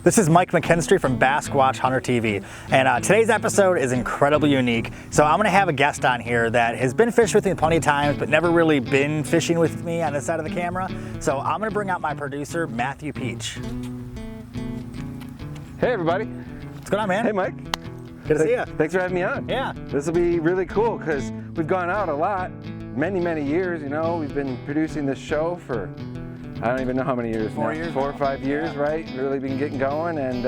This is Mike McKinstry from Bass Squatch Hunter TV, and today's episode is incredibly unique. So I'm gonna have a guest on here that has been fishing with me plenty of times, but never really been fishing with me on this side of the camera. So I'm gonna bring out my producer, Matthew Peach. Hey everybody. What's going on, man? Hey Mike. Good to see you. Thanks for having me on. Yeah. This will be really cool because we've gone out a lot, many years, you know. We've been producing this show for, I don't even know how many years 4 now. years 4 or 5 years, yeah. Right? Really been getting going, and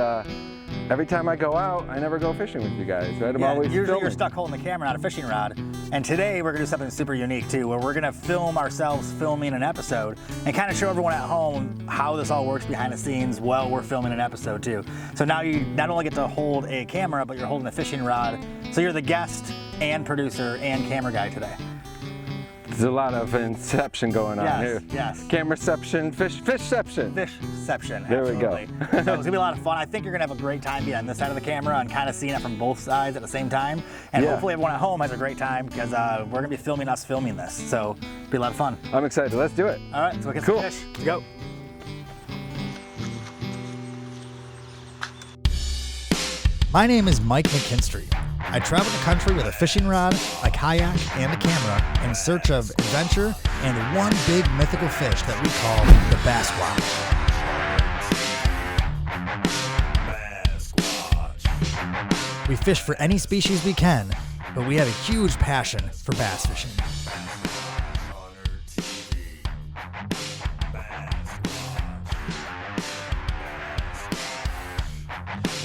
every time I go out, I never go fishing with you guys, right? I'm always usually filming. You're stuck holding the camera, not a fishing rod. And today we're gonna do something super unique too, where we're gonna film ourselves filming an episode and kind of show everyone at home how this all works behind the scenes while we're filming an episode too. So now you not only get to hold a camera, but you're holding a fishing rod. So you're the guest and producer and camera guy today. There's a lot of inception going on here. Yes. Cameraception, fish-ception. Fish-ception, There we go. So it's gonna be a lot of fun. I think you're gonna have a great time being on this side of the camera and kind of seeing it from both sides at the same time. And hopefully everyone at home has a great time because we're gonna be filming us filming this. So it'll be a lot of fun. I'm excited, let's do it. All right, so we'll get Cool. some fish. Let's go. My name is Mike McKinstry. I travel the country with a fishing rod, a kayak, and a camera in search of adventure and one big mythical fish that we call the bass squatch. We fish for any species we can, but we have a huge passion for bass fishing.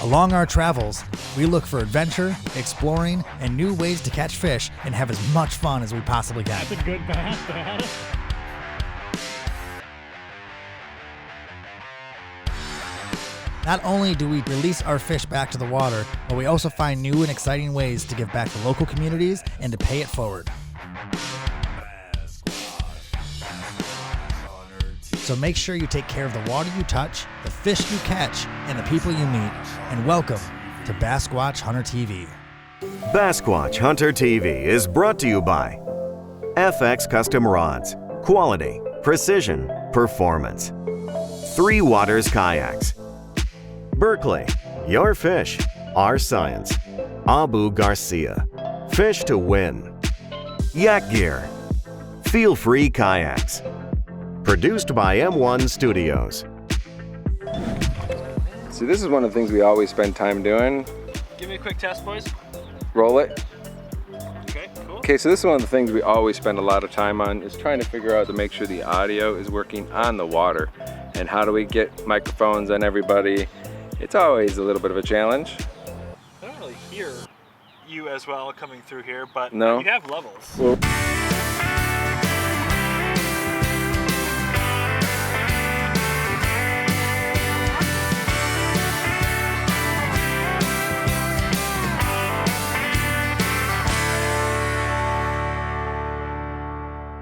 Along our travels, we look for adventure, exploring, and new ways to catch fish and have as much fun as we possibly can. That's a good bass, man. Not only do we release our fish back to the water, but we also find new and exciting ways to give back to local communities and to pay it forward. So make sure you take care of the water you touch, the fish you catch, and the people you meet. And welcome to Bass Squatch Hunter TV. Bass Squatch Hunter TV is brought to you by FX Custom Rods, quality, precision, performance. Three Waters Kayaks. Berkeley, your fish, our science. Abu Garcia, fish to win. Yak Gear, feel free kayaks. Produced by M1 Studios. See, this is one of the things we always spend time doing. Give me a quick test, boys. Roll it. Okay, cool. Okay, so this is one of the things we always spend a lot of time on, is trying to figure out to make sure the audio is working on the water. And how do we get microphones on everybody? It's always a little bit of a challenge. I don't really hear you as well coming through here, but no? You have levels. Well,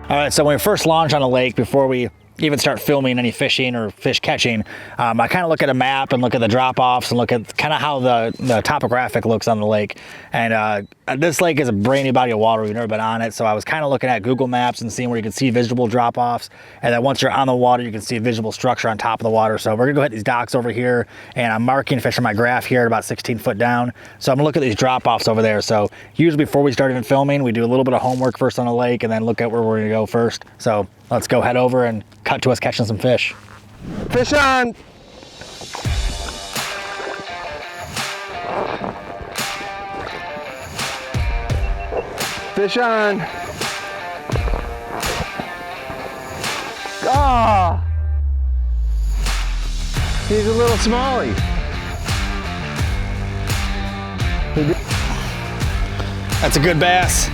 All right, so when we first launch on a lake, before we even start filming any fishing or fish catching, I kind of look at a map and look at the drop-offs and look at kind of how the topographic looks on the lake. And this lake is a brand new body of water. We've never been on it, so I was kind of looking at Google Maps and seeing where you can see visible drop-offs. And then once you're on the water, you can see a visible structure on top of the water. So we're gonna go hit these docks over here, and I'm marking fish on my graph here at about 16 foot down. So I'm gonna look at these drop-offs over there. So usually before we start even filming, we do a little bit of homework first on the lake and then look at where we're gonna go first. So let's go head over and cut to us catching some fish. fish on! Fish on! Ah! He's a little smallie. That's a good bass.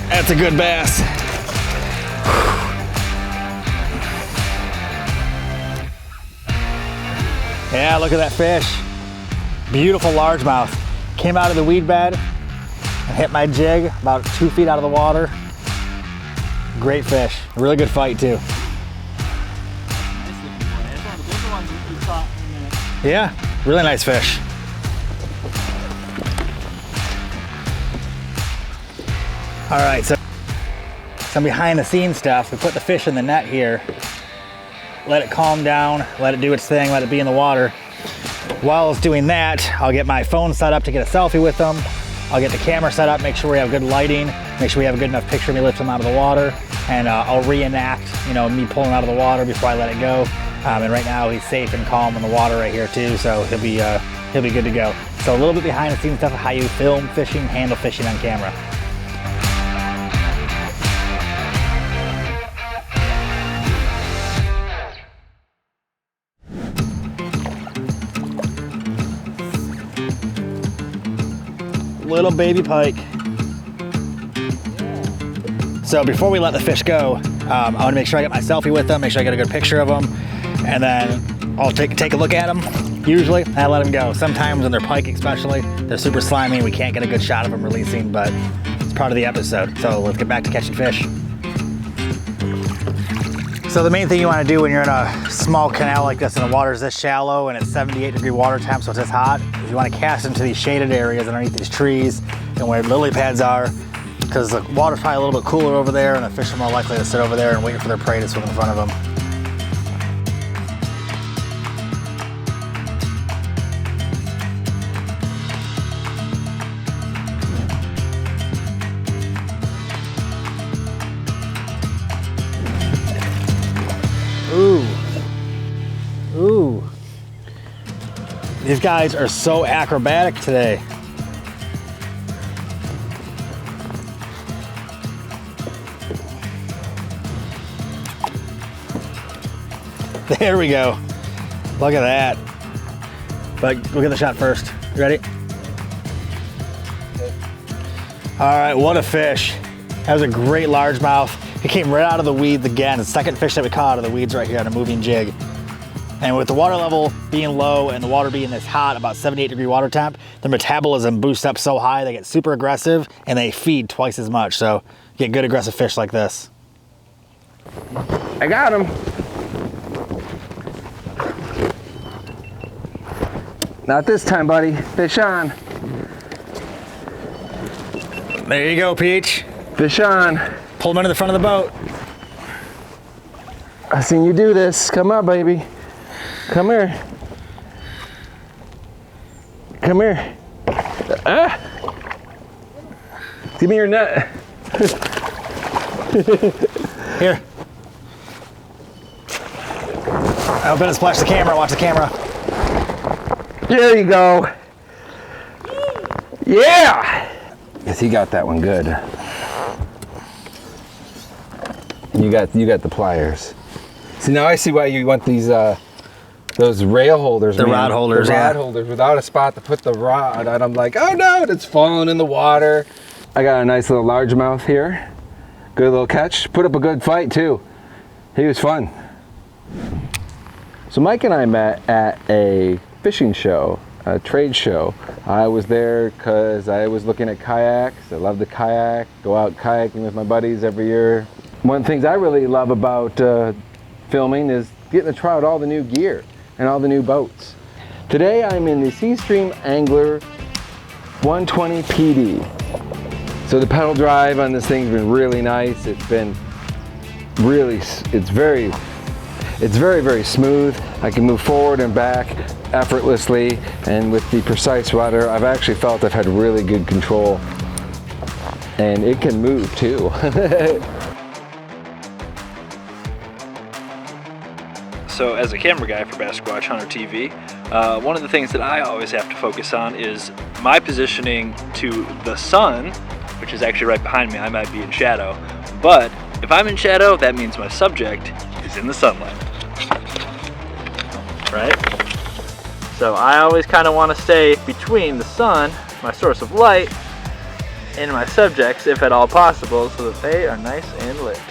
That's a good bass. Yeah, look at that fish. Beautiful largemouth. Came out of the weed bed and hit my jig about 2 feet out of the water. Great fish. Really good fight too. Yeah, really nice fish. All right, so some behind the scenes stuff. We put the fish in the net here, let it calm down, let it do its thing, let it be in the water. While it's doing that, I'll get my phone set up to get a selfie with them. I'll get the camera set up, make sure we have good lighting, make sure we have a good enough picture of me lifting them out of the water, and I'll reenact, you know, me pulling out of the water before I let it go. And right now he's safe and calm in the water right here too, so he'll be good to go. So a little bit behind the scenes stuff of how you film fishing, handle fishing on camera. Little baby pike. So before we let the fish go, I want to make sure I get my selfie with them, make sure I get a good picture of them, and then I'll take a look at them. Usually, I let them go. Sometimes when they're pike especially, they're super slimy and we can't get a good shot of them releasing, but it's part of the episode. So let's get back to catching fish. So the main thing you want to do when you're in a small canal like this and the water's this shallow and it's 78-degree water temp, so it's this hot, is you want to cast into these shaded areas underneath these trees and where lily pads are, because the water's probably a little bit cooler over there and the fish are more likely to sit over there and wait for their prey to swim in front of them. Ooh, ooh. These guys are so acrobatic today. There we go. Look at that. But we'll get the shot first. You ready? All right, what a fish. That was a great largemouth. He came right out of the weeds again. The second fish that we caught out of the weeds right here on a moving jig. And with the water level being low and the water being this hot, about 78-degree water temp, their metabolism boosts up so high, they get super aggressive and they feed twice as much. So you get good aggressive fish like this. I got him. Not this time, buddy. Fish on. There you go, Peach. Fish on. Pull them into the front of the boat. I seen you do this. Come on, baby. Come here. Come here. Give me your net. Here. I hope it splash the camera. Watch the camera. There you go. Yeah. Yes, he got that one good. You got the pliers. See, now I see why you want these those rail holders. The rod holders, the yeah. rod holders without a spot to put the rod. And I'm like, oh no, it's falling in the water. I got a nice little largemouth here. Good little catch. Put up a good fight too. He was fun. So Mike and I met at a fishing show, a trade show. I was there because I was looking at kayaks. I love to kayak, go out kayaking with my buddies every year. One of the things I really love about filming is getting to try out all the new gear and all the new boats. Today I'm in the Seastream Angler 120 PD. So the pedal drive on this thing's been really nice. It's been really, it's very, very smooth. I can move forward and back effortlessly, and with the precise rudder, I've actually felt I've had really good control. And it can move too. So as a camera guy for Sasquatch Hunter TV, one of the things that I always have to focus on is my positioning to the sun, which is actually right behind me. I might be in shadow, but if I'm in shadow, that means my subject is in the sunlight, right? So I always kind of want to stay between the sun, my source of light, and my subjects, if at all possible, so that they are nice and lit.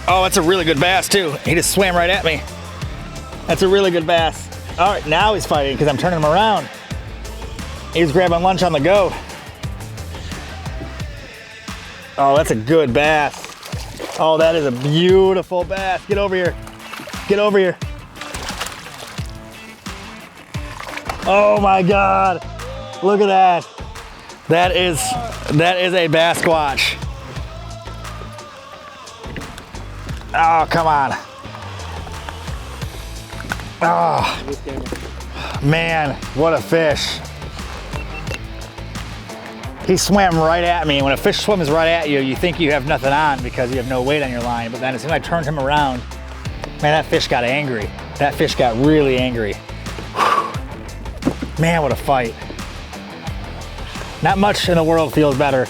Oh, that's a really good bass too. He just swam right at me. That's a really good bass. All right, now he's fighting because I'm turning him around. He's grabbing lunch on the go. Oh, that's a good bass. Oh, that is a beautiful bass. Get over here. Get over here. Oh my God. Look at that. That is a bass squatch. Oh, come on. Oh, man, what a fish. He swam right at me. When a fish swims right at you, you think you have nothing on because you have no weight on your line. But then as soon as I turned him around, man, that fish got angry. That fish got really angry. Whew. Man, what a fight. Not much in the world feels better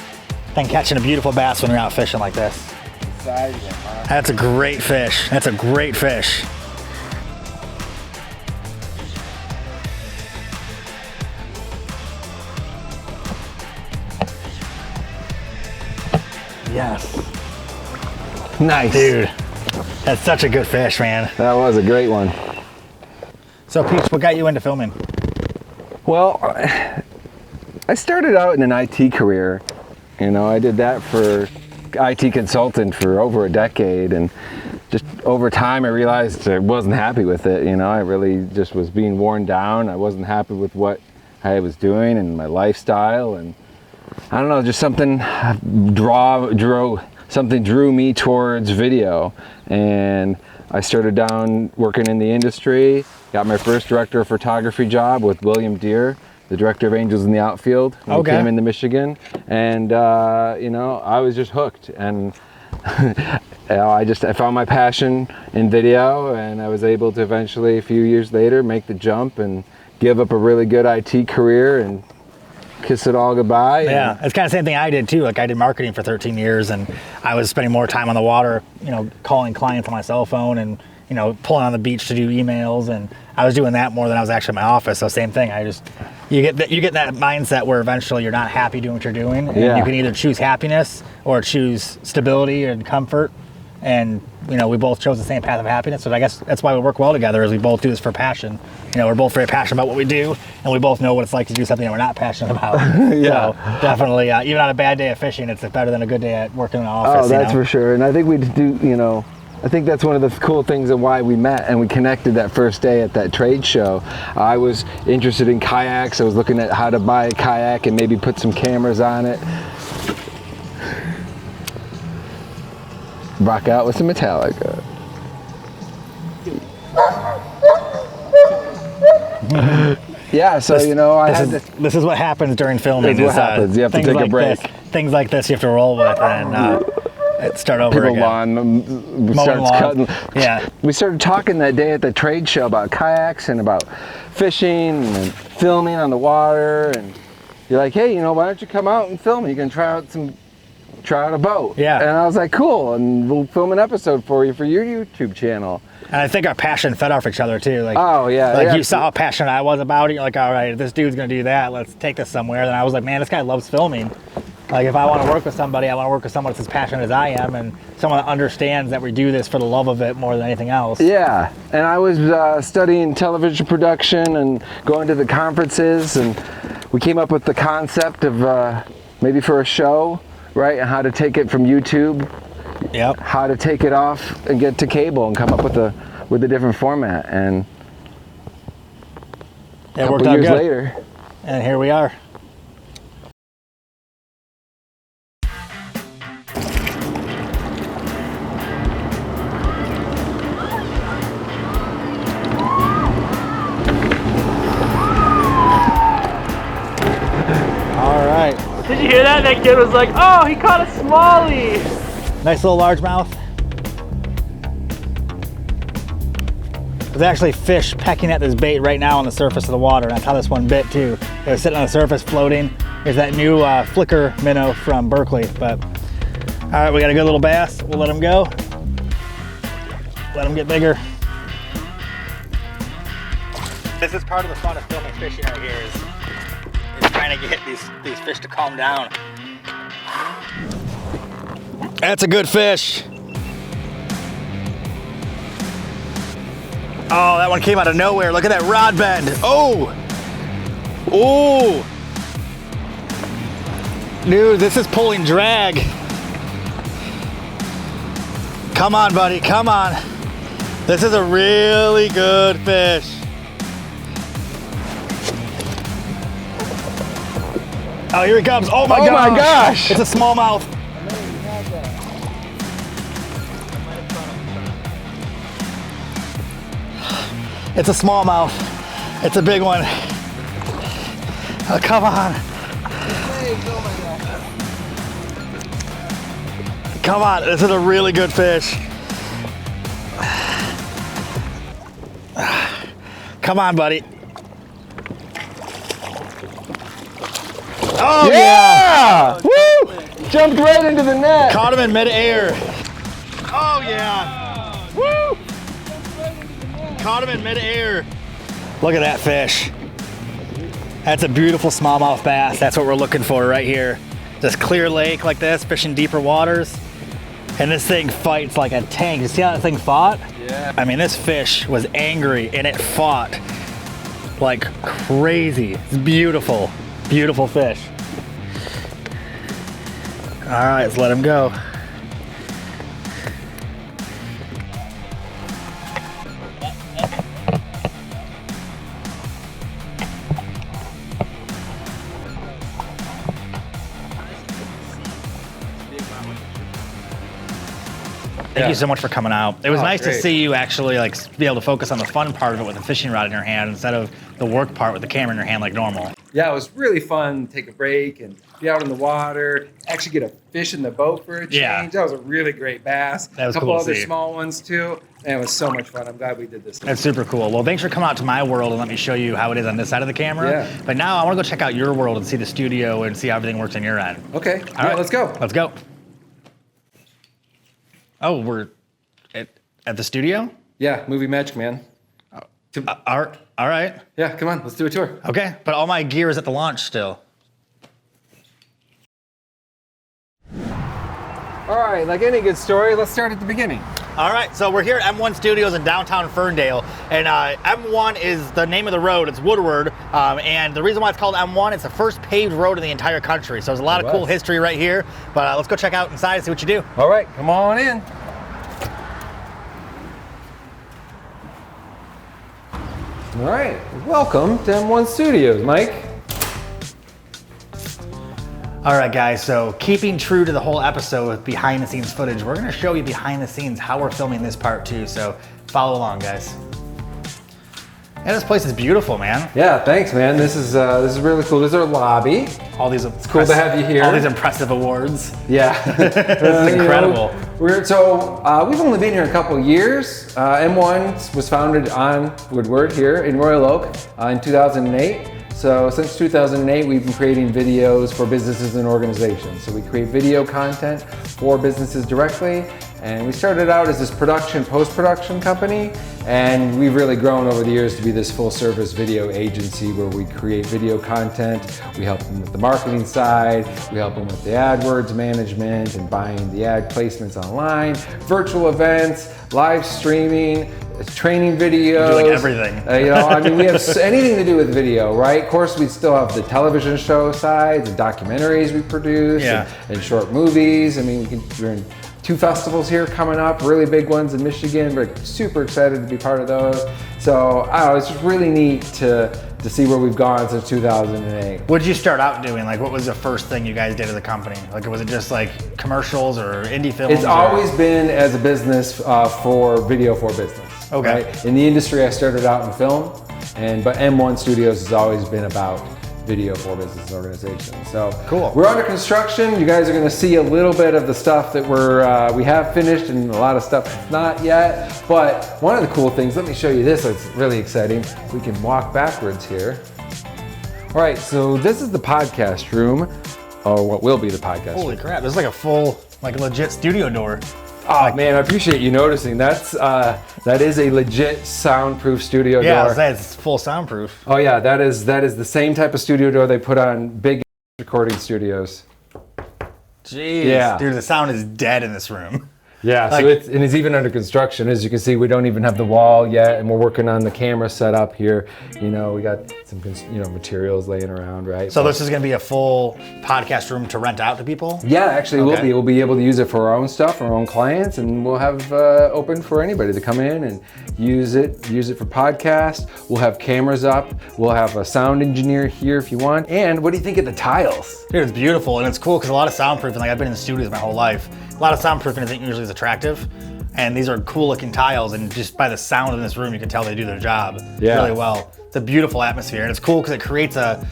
than catching a beautiful bass when you're out fishing like this. That's a great fish. That's a great fish. Yes. Nice. Dude, that's such a good fish, man. That was a great one. So Peach, what got you into filming? Well, I started out in an IT career. You know, I did that for IT consultant for over a decade, and just over time I realized I wasn't happy with it. You know, I really just was being worn down. I wasn't happy with what I was doing and my lifestyle, and I don't know, just something drew me towards video, and I started down working in the industry. Got my first director of photography job with William Deere, the director of Angels in the Outfield, when we came into Michigan, and you know, I was just hooked, and you know, I found my passion in video, and I was able to eventually, a few years later, make the jump and give up a really good IT career and kiss it all goodbye. Yeah, it's kind of the same thing I did too. Like, I did marketing for 13 years, and I was spending more time on the water, you know, calling clients on my cell phone and, you know, pulling on the beach to do emails, and I was doing that more than I was actually in my office. So same thing. You get that mindset where eventually you're not happy doing what you're doing, and you can either choose happiness or choose stability and comfort. And you know, we both chose the same path of happiness. So I guess that's why we work well together, is we both do this for passion. You know, we're both very passionate about what we do, and we both know what it's like to do something that we're not passionate about. Yeah. So definitely, even on a bad day of fishing, it's better than a good day at working in an office. Oh, that's for sure. And I think we do, you know, I think that's one of the cool things of why we met and we connected that first day at that trade show. I was interested in kayaks. I was looking at how to buy a kayak and maybe put some cameras on it. Rock out with some Metallica. Yeah, so you know, this is what happens during filming. This is what happens. You have to take a break. Things like this you have to roll with and start over again. Starts cutting. Yeah. We started talking that day at the trade show about kayaks and about fishing and filming on the water, and you're like, hey, you know, why don't you come out and film? You can try out a boat. Yeah. And I was like, cool, and we'll film an episode for you for your YouTube channel. And I think our passion fed off each other too. Like, oh yeah. Like, you saw how passionate I was about it. You're like, all right, if this dude's gonna do that, let's take this somewhere. Then I was like, man, this guy loves filming. Like, if I want to work with somebody, I want to work with someone that's as passionate as I am, and someone that understands that we do this for the love of it more than anything else. Yeah, and I was studying television production and going to the conferences, and we came up with the concept of maybe for a show, right? And how to take it from YouTube, how to take it off and get to cable and come up with a different format. And it a worked couple out years good. later, and here we are. Did you hear that? That kid was like, oh, he caught a smallie. Nice little largemouth. There's actually fish pecking at this bait right now on the surface of the water. That's how this one bit too. It was sitting on the surface floating. There's that new flicker minnow from Berkeley. But all right, we got a good little bass. We'll let him go. Let him get bigger. This is part of the fun of filming fishing right here, is trying to get these fish to calm down. That's a good fish. Oh, that one came out of nowhere. Look at that rod bend. Oh! Oh! Dude, this is pulling drag. Come on, buddy, come on. This is a really good fish. Oh, here he comes. Oh my Oh gosh. my gosh. It's a smallmouth. It's a smallmouth. It's a big one. Oh, come on. Come on, this is a really good fish. Come on, buddy. Oh yeah! Woo! Jumped right into the net. Caught him in midair. Oh yeah! Woo! Caught him in midair. Look at that fish. That's a beautiful smallmouth bass. That's what we're looking for right here. This clear lake like this, fishing deeper waters. And this thing fights like a tank. You see how that thing fought? Yeah. I mean, this fish was angry and it fought like crazy. It's beautiful, beautiful fish. All right, let's let him go. Thank you so much for coming out. It was nice to see you actually like be able to focus on the fun part of it with a fishing rod in your hand instead of the work part with the camera in your hand like normal. Yeah, it was really fun. Take a break and be out in the water. Actually get a fish in the boat for a change. Yeah. That was a really great bass. That was a couple cool to other see. small ones too. And it was so much fun. I'm glad we did this. That's super cool. Well, thanks for coming out to my world and let me show you how it is on this side of the camera. Yeah. But now I want to go check out your world and see the studio and see how everything works on your end. Okay. All right, let's go. Let's go. Oh, we're at the studio? Yeah, movie magic, man. All right. Yeah, come on, let's do a tour. Okay, but all my gear is at the launch still. All right, like any good story, let's start at the beginning. All right, so we're here at M1 Studios in downtown Ferndale, and M1 is the name of the road. It's Woodward, and the reason why it's called M1, it's the first paved road in the entire country. So there's a lot of cool history right here, but let's go check out inside and see what you do. All right, come on in. All right, welcome to M1 Studios, Mike. All right, guys, so keeping true to the whole episode with behind the scenes footage, we're gonna show you behind the scenes how we're filming this part too, so follow along, guys. And this place is beautiful, man. Yeah, thanks, man. This is really cool. This is our lobby. All these Cool to have you here. All these impressive awards. Yeah, This is incredible. We've only been here a couple of years. M1 was founded on Woodward here in Royal Oak in 2008. So since 2008, we've been creating videos for businesses and organizations. So we create video content for businesses directly. And we started out as this post-production company, and we've really grown over the years to be this full-service video agency where we create video content. We help them with the marketing side, we help them with the AdWords management and buying the ad placements online, virtual events, live streaming, training videos. You do like everything. We have anything to do with video, right? Of course, we still have the television show side, the documentaries we produce, and short movies. We're in 2 festivals here coming up, really big ones in Michigan. We're super excited to be part of those. So I don't know, it's just really neat to see where we've gone since 2008. What did you start out doing? Like, what was the first thing you guys did as a company? Like, was it just like commercials or indie films? It's always been as a business for video for business. Okay. Right? In the industry, I started out in film, but M1 Studios has always been about video for business organizations. So cool. We're under construction. You guys are going to see a little bit of the stuff that we have finished and a lot of stuff that's not yet. But one of the cool things, let me show you this. It's really exciting. We can walk backwards here. All right, so this is the podcast room, or what will be the podcast room. Holy crap! There's like a full, like legit studio door. Oh man, I appreciate you noticing. That is a legit soundproof studio door. Yeah, it's full soundproof. Oh yeah, that is the same type of studio door they put on big recording studios. Jeez, Yeah. dude, the sound is dead in this room. Yeah, Like- so it's even under construction. As you can see, we don't even have the wall yet, and we're working on the camera setup here. You know, we got some materials laying around, right? So this is going to be a full podcast room to rent out to people? Yeah, actually, Okay. we'll be able to use it for our own stuff, our own clients, and we'll have open for anybody to come in and use it for podcast. We'll have cameras up. We'll have a sound engineer here if you want. And what do you think of the tiles? Dude, it's beautiful, and it's cool because a lot of soundproofing, like I've been in the studios my whole life, a lot of soundproofing isn't usually as attractive, and these are cool looking tiles, and just by the sound in this room, you can tell they do their job really well. It's a beautiful atmosphere, and it's cool because it creates a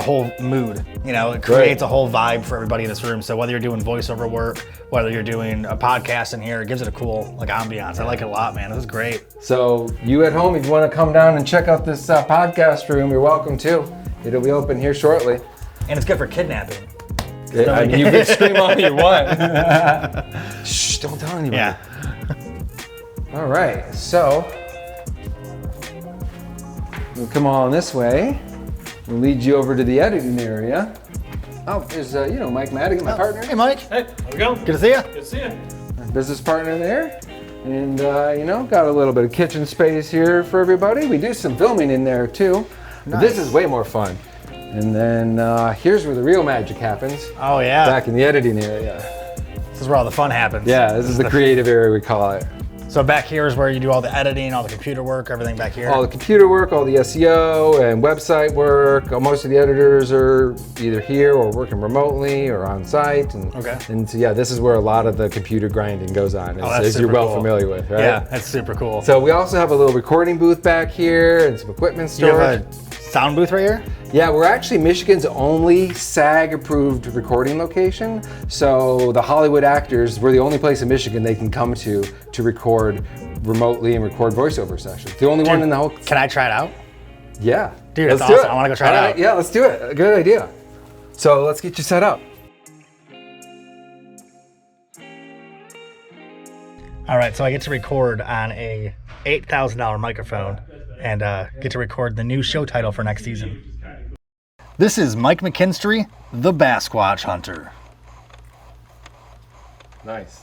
whole mood, you know, it creates a whole vibe for everybody in this room. So whether you're doing voiceover work, whether you're doing a podcast in here, it gives it a cool like ambiance. I like it a lot, man. This is great. So you at home, if you want to come down and check out this podcast room, you're welcome to. It'll be open here shortly. And it's good for kidnapping. I mean, you can scream all you want. Shh, don't tell anybody. Yeah. All right, so we'll come on this way. We'll lead you over to the editing area. Oh, there's Mike Madigan, my partner. Hey, Mike. Hey, how's it going? Good to see you. Good to see you. My business partner there. And, got a little bit of kitchen space here for everybody. We do some filming in there too. But this is way more fun. And then here's where the real magic happens. Oh, yeah. Back in the editing area. This is where all the fun happens. Yeah, this is the creative area, we call it. So back here is where you do all the editing, all the computer work, everything back here. All the computer work, all the SEO and website work. Most of the editors are either here or working remotely or on site. And so, yeah, this is where a lot of the computer grinding goes on, as you're well familiar with, right? Yeah, that's super cool. So we also have a little recording booth back here and some equipment you storage. have a sound booth right here? Yeah, we're actually Michigan's only SAG-approved recording location. So the Hollywood actors, we're the only place in Michigan they can come to record remotely and record voiceover sessions. The only one in the whole... Can I try it out? Yeah. Dude, let's that's do awesome. it. I want to go try it out. Yeah, let's do it. Good idea. So let's get you set up. All right, so I get to record on a $8,000 microphone and get to record the new show title for next season. This is Mike McKinstry, the Basquatch Hunter. Nice.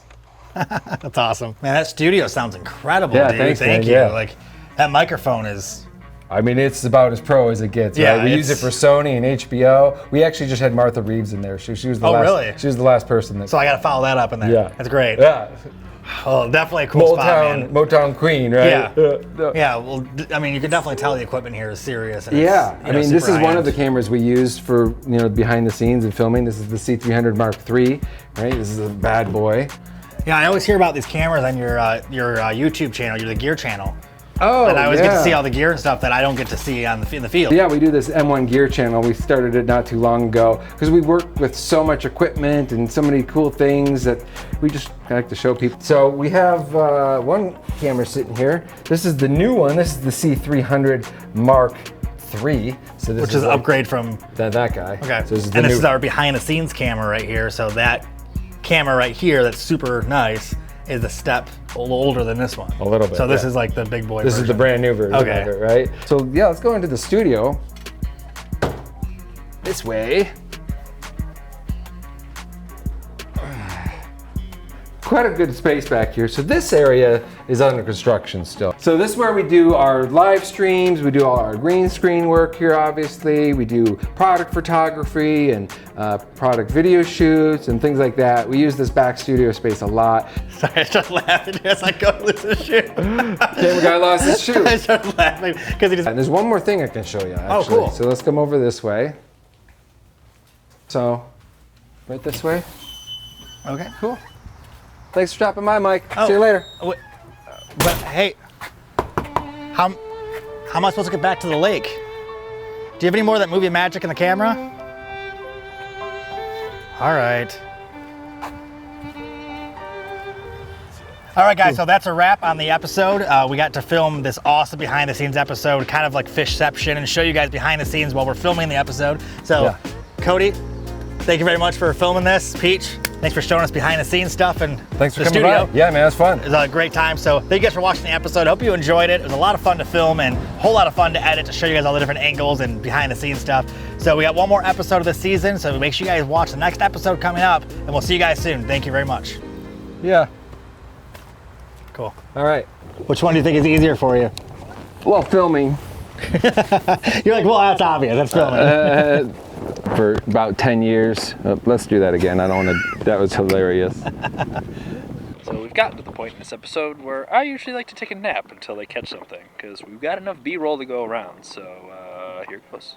That's awesome. Man, that studio sounds incredible, Yeah, dude. thanks, Thank man. you. Yeah. Like, that microphone is... I mean, it's about as pro as it gets, Yeah, right? We use it for Sony and HBO. We actually just had Martha Reeves in there. She was the last. Really? She was the last person that. So I got to follow that up in there. Yeah. That's great. Yeah. Oh, definitely a cool spot, man. Motown Queen, right? Yeah. Yeah, well, I mean, you can definitely tell the equipment here is serious. And Yeah, it's, I mean, this super is one of high-end. the cameras we use for behind the scenes and filming. This is the C300 Mark III, right? This is a bad boy. Yeah, I always hear about these cameras on your YouTube channel, the gear channel. Oh, And I always get to see all the gear and stuff that I don't get to see in the field. Yeah, we do this M1 gear channel. We started it not too long ago because we work with so much equipment and so many cool things that we just like to show people. So we have one camera sitting here. This is the new one. This is the C300 Mark III. So this Which is an like upgrade from... that guy. Okay, So this is the and this new. is our behind the scenes camera right here. So that camera right here that's super nice is a step a little older than this one. A little bit, So this yeah. is like the big boy This is the version. brand new version Okay. of it, right? So yeah, let's go into the studio. This way. Quite a good space back here. So this area is under construction still. So this is where we do our live streams. We do all our green screen work here, obviously. We do product photography and product video shoots and things like that. We use this back studio space a lot. Sorry, I started laughing as I go to lose his shoe. Camera guy lost his shoe. I started laughing because he just... And there's one more thing I can show you, actually. Oh, cool. So let's come over this way. So, right this way. Okay, cool. Thanks for stopping by, Mike. Oh. See you later. But hey, how am I supposed to get back to the lake? Do you have any more of that movie magic in the camera? All right. All right, guys, so that's a wrap on the episode. We got to film this awesome behind the scenes episode, kind of like FISH-CEPTION, and show you guys behind the scenes while we're filming the episode. So, Yeah. Cody, thank you very much for filming this. Peach, thanks for showing us behind the scenes stuff and Thanks for the coming studio. by. Yeah, man, it was fun. It was a great time. So thank you guys for watching the episode. Hope you enjoyed it. It was a lot of fun to film and a whole lot of fun to edit to show you guys all the different angles and behind the scenes stuff. So we got one more episode of the season. So make sure you guys watch the next episode coming up and we'll see you guys soon. Thank you very much. Yeah. Cool. All right. Which one do you think is easier for you? Well, filming. You're like, well, that's obvious. That's filming. For about 10 years. Let's do that again. I don't want to. That was hilarious. So we've gotten to the point in this episode where I usually like to take a nap until they catch something, because we've got enough B-roll to go around. So here it goes.